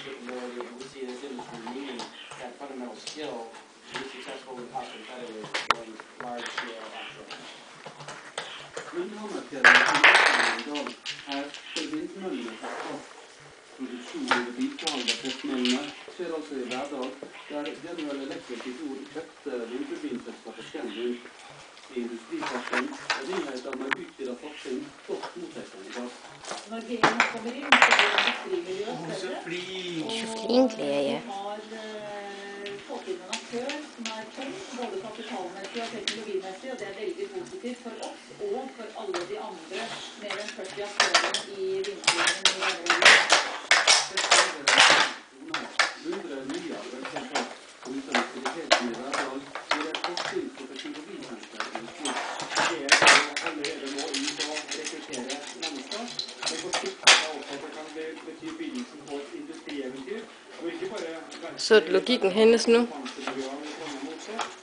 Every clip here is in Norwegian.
see this industry needing that fundamental skill to be successful and cost competitive in large-scale offshore. Men havnekjeden her forbinder møllene seg fast. Produksjon og vedlikehold av testmøllene skjer altså i Verdal, der General Electric i fjor kjøpte vindturbinselskapet Scandlink i industriparken, og nyheter med utvidet satsing godt mottakende i dag. Når GM kommer inn, så blir industrimiljøet større, og vi har fått inn en aktør som er tung, både kapitalmessig og teknologimessig, og det er veldig positivt for oss og for alle de andre mer enn 40 aktørene i vindturbinen i Verdal. Mindre nye arbeidstiltak og utdanningsaktiviteten i Verdal gir et forskning på teknologisenter i Oslo. Det er allerede nå ut å rekruttere mennesker, men på sikt er jeg også at det kan bety begynnelsen på et industrieventyr, og ikke bare Så logikken hendes nu.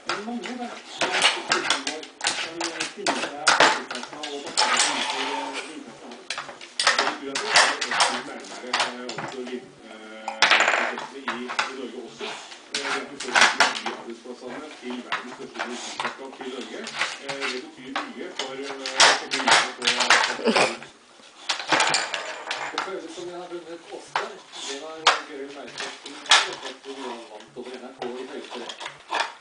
men mange verktøy kan finne seg arbeidsplasser og basere vindkraften. Jeg tror at det er nærmere også i Norge også. Det er arbeidsplassene til verdens største industriselskap til Norge. Det betyr mye for Det føles som vi har vunnet Oscar. Det var Gøril Meisers kommentar etter at vi vant over NRK i Høyesterett.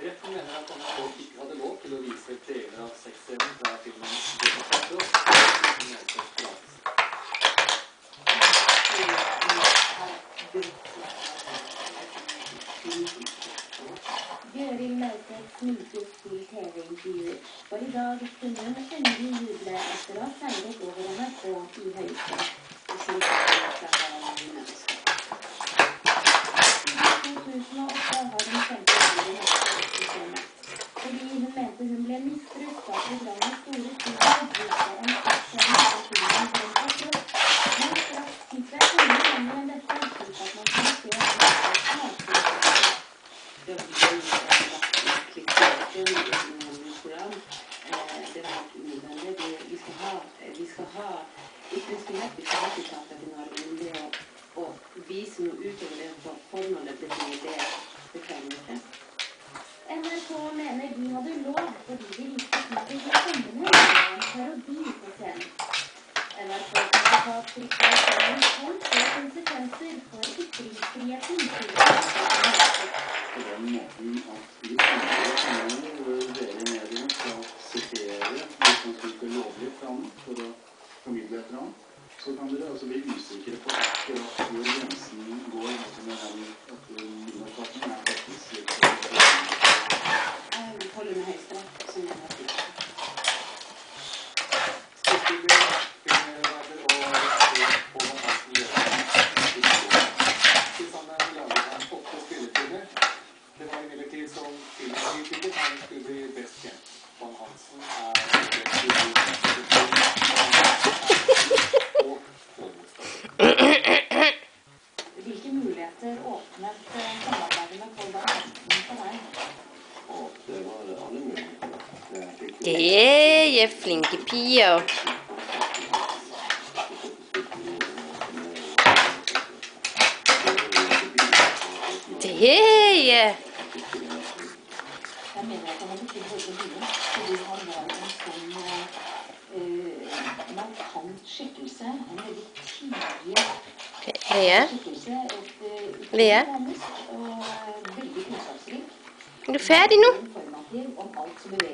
Retten mener at NRK ikke hadde lov til å vise deler av sexscenen fra filmen Gøril Meisers smilte til TV-intervjuer, og i dag kunne hun endelig juble etter å ha seiret over NRK i Høyesterett. I 2008 har hun kjempet i det norske rettssystemet, fordi hun mente hun ble misbrukt av programmet Store Studier, viste en sexscene av filmen Brent og Kropp. Men straks fikk jeg enda lenger enn dette, slik at man kunne se en Det har vært unødvendig. Vi skal ha ytringsfrihet, vi skal ha tiltaket i Norge, men det å vise noe utover det formålet betyr det beklager ikke. NRK mener de hadde lov fordi de viste smaken til kommende en parodi på scenen. NRK kan frykte scenen kan få konsekvenser for ytringsfriheten til på den måten at vi kan vurdere mediene skal sitere utgangspunktet lovlig fram for å formidle et eller annet. Så kan dere altså bli usikre på akkurat hvor grensen går med den at underparten er faktisk slik. Jeg holder med Høyesterett, som jeg har sagt. Det var imidlertid som filmkritiker han skulle bli best kjent. Van Hansen er Hvilke muligheter åpnet samarbeidet med Paul Van Hansen for deg? Det var alle muligheter. Det er flinke piger. Det er Jeg mener at han har betydd veldig mye, fordi han var en sånn markant skikkelse, en veldig tydelig skikkelse, Lea? og veldig kunnskapsrik. Er du ferdig nå? Informativ om alt som beveger.